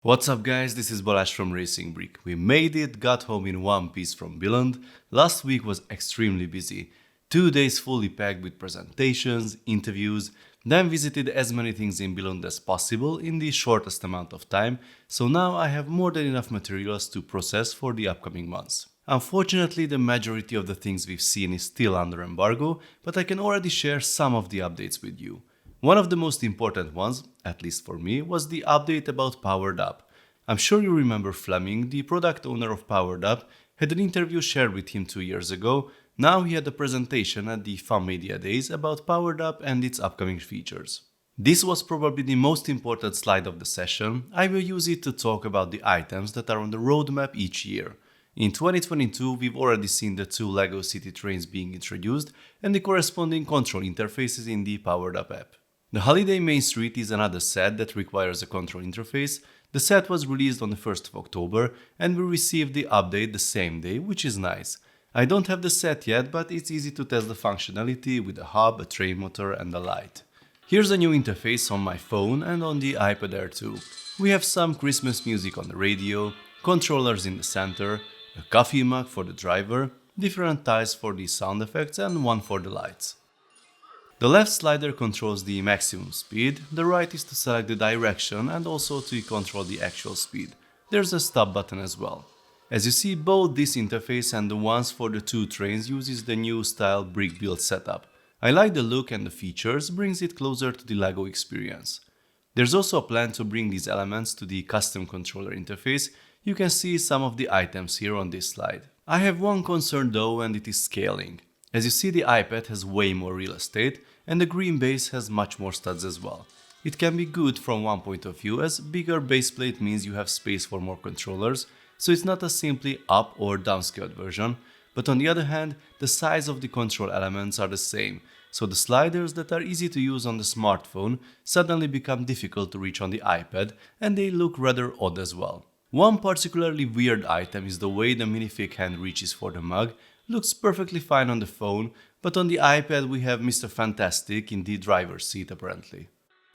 What's up guys, this is Balázs from RacingBrick. We made it, got home in one piece from Billund. Last week was extremely busy. 2 days fully packed with presentations, interviews, then visited as many things in Billund as possible in the shortest amount of time, so now I have more than enough materials to process for the upcoming months. Unfortunately, the majority of the things we've seen is still under embargo, but I can already share some of the updates with you. One of the most important ones, at least for me, was the update about Powered Up. I'm sure you remember Fleming, the product owner of Powered Up, had an interview shared with him 2 years ago. Now he had a presentation at the Fun Media Days about Powered Up and its upcoming features. This was probably the most important slide of the session. I will use it to talk about the items that are on the roadmap each year. In 2022, we've already seen the 2 LEGO City trains being introduced and the corresponding control interfaces in the Powered Up app. The Holiday Main Street is another set that requires a control interface. The set was released on the 1st of October and we received the update the same day, which is nice. I don't have the set yet, but it's easy to test the functionality with a hub, a train motor and a light. Here's a new interface on my phone and on the iPad Air too. We have some Christmas music on the radio, controllers in the center, a coffee mug for the driver, different tiles for the sound effects and one for the lights. The left slider controls the maximum speed, the right is to select the direction and also to control the actual speed. There's a stop button as well. As you see, both this interface and the ones for the 2 trains uses the new style brick build setup. I like the look and the features, brings it closer to the LEGO experience. There's also a plan to bring these elements to the custom controller interface. You can see some of the items here on this slide. I have one concern though, and it is scaling. As you see, the iPad has way more real estate and the green base has much more studs as well. It can be good from one point of view, as bigger base plate means you have space for more controllers, so it's not a simply up or downscaled version, but on the other hand, the size of the control elements are the same, so the sliders that are easy to use on the smartphone suddenly become difficult to reach on the iPad and they look rather odd as well. One particularly weird item is the way the minifig hand reaches for the mug. Looks perfectly fine on the phone, but on the iPad we have Mr. Fantastic in the driver's seat apparently.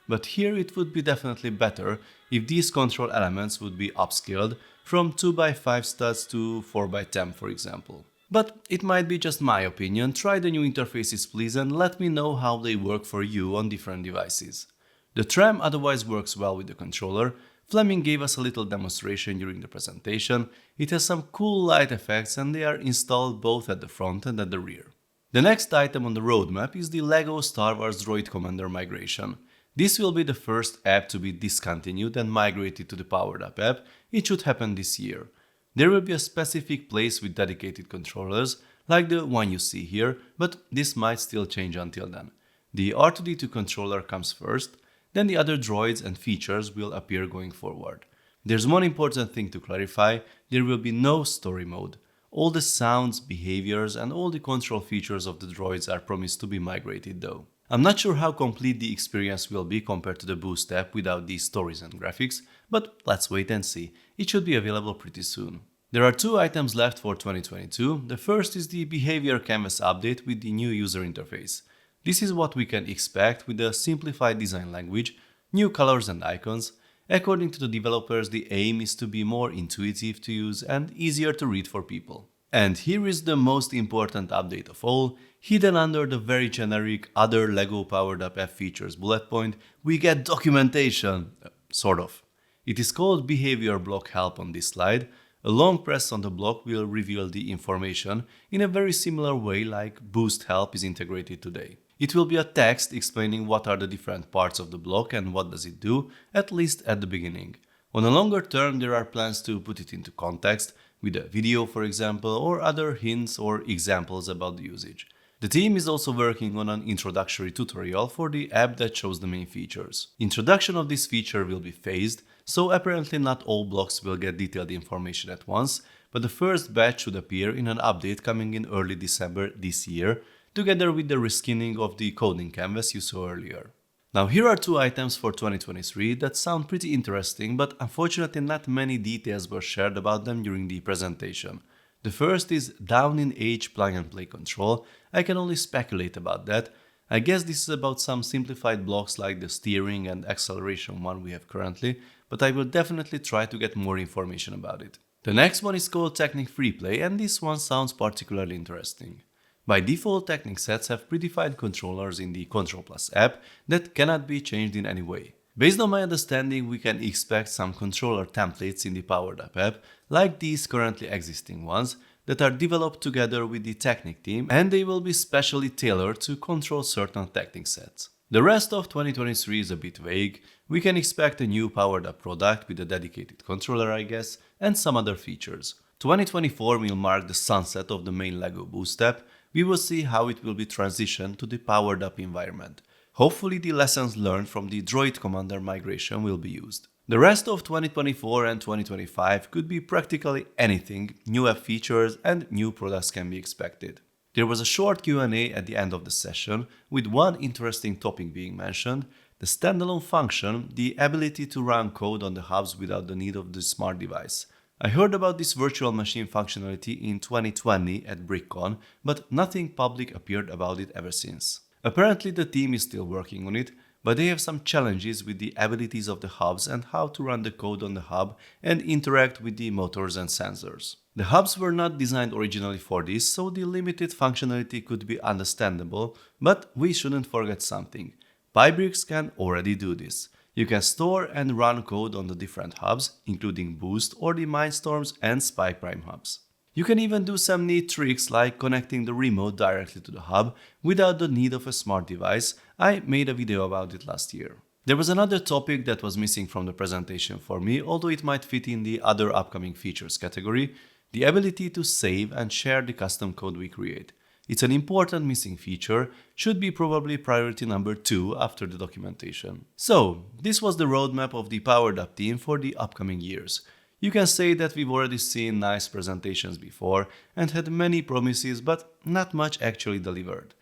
But here it would be definitely better if these control elements would be upscaled from 2x5 studs to 4x10 for example. But it might be just my opinion. Try the new interfaces please and let me know how they work for you on different devices. The tram otherwise works well with the controller. Fleming gave us a little demonstration during the presentation. It has some cool light effects and they are installed both at the front and at the rear. The next item on the roadmap is the LEGO Star Wars Droid Commander migration. This will be the first app to be discontinued and migrated to the Powered Up app. It should happen this year. There will be a specific place with dedicated controllers, like the one you see here, but this might still change until then. The R2-D2 controller comes first. Then the other droids and features will appear going forward. There's one important thing to clarify: there will be no story mode. All the sounds, behaviors and all the control features of the droids are promised to be migrated though. I'm not sure how complete the experience will be compared to the Boost app without these stories and graphics, but let's wait and see. It should be available pretty soon. There are 2 items left for 2022. The first is the behavior canvas update with the new user interface. This is what we can expect with a simplified design language, new colors and icons. According to the developers, the aim is to be more intuitive to use and easier to read for people. And here is the most important update of all. Hidden under the very generic other LEGO Powered Up app features bullet point, we get documentation. Sort of. It is called Behavior Block Help on this slide. A long press on the block will reveal the information in a very similar way like Boost Help is integrated today. It will be a text explaining what are the different parts of the block and what does it do, at least at the beginning. On a longer term, there are plans to put it into context, with a video for example, or other hints or examples about the usage. The team is also working on an introductory tutorial for the app that shows the main features. Introduction of this feature will be phased, so apparently not all blocks will get detailed information at once, but the first batch should appear in an update coming in early December this year, together with the reskinning of the coding canvas you saw earlier. Now here are 2 items for 2023 that sound pretty interesting, but unfortunately not many details were shared about them during the presentation. The first is down in age plug and play control. I can only speculate about that. I guess this is about some simplified blocks like the steering and acceleration one we have currently, but I will definitely try to get more information about it. The next one is called Technic Replay, and this one sounds particularly interesting. By default, Technic sets have predefined controllers in the Control Plus app that cannot be changed in any way. Based on my understanding, we can expect some controller templates in the Powered Up app, like these currently existing ones, that are developed together with the Technic team, and they will be specially tailored to control certain Technic sets. The rest of 2023 is a bit vague. We can expect a new Powered Up product with a dedicated controller, I guess, and some other features. 2024 will mark the sunset of the main LEGO Boost app. We will see how it will be transitioned to the Powered Up environment. Hopefully the lessons learned from the Droid Commander migration will be used. The rest of 2024 and 2025 could be practically anything, new app features and new products can be expected. There was a short Q&A at the end of the session, with one interesting topic being mentioned, the standalone function, the ability to run code on the hubs without the need of the smart device. I heard about this virtual machine functionality in 2020 at BrickCon, but nothing public appeared about it ever since. Apparently the team is still working on it, but they have some challenges with the abilities of the hubs and how to run the code on the hub and interact with the motors and sensors. The hubs were not designed originally for this, so the limited functionality could be understandable, but we shouldn't forget something. PyBricks can already do this. You can store and run code on the different hubs, including Boost or the Mindstorms and Spy Prime hubs. You can even do some neat tricks like connecting the remote directly to the hub without the need of a smart device. I made a video about it last year. There was another topic that was missing from the presentation for me, although it might fit in the other upcoming features category, the ability to save and share the custom code we create. It's an important missing feature, should be probably priority number 2 after the documentation. So, this was the roadmap of the Powered Up team for the upcoming years. You can say that we've already seen nice presentations before and had many promises, but not much actually delivered.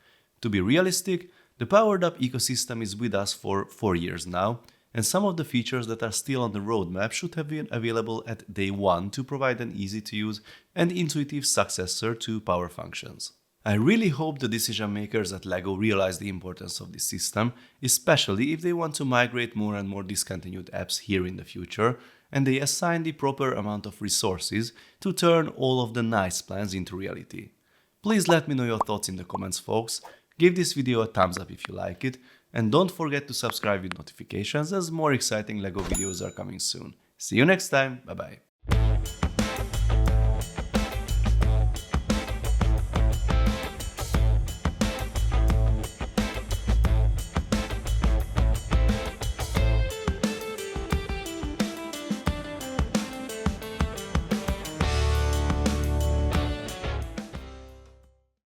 To be realistic, the Powered Up ecosystem is with us for 4 years now, and some of the features that are still on the roadmap should have been available at day 1 to provide an easy-to-use and intuitive successor to Power Functions. I really hope the decision makers at LEGO realize the importance of this system, especially if they want to migrate more and more discontinued apps here in the future, and they assign the proper amount of resources to turn all of the nice plans into reality. Please let me know your thoughts in the comments, folks. Give this video a thumbs up if you like it, and don't forget to subscribe with notifications as more exciting LEGO videos are coming soon. See you next time, bye bye.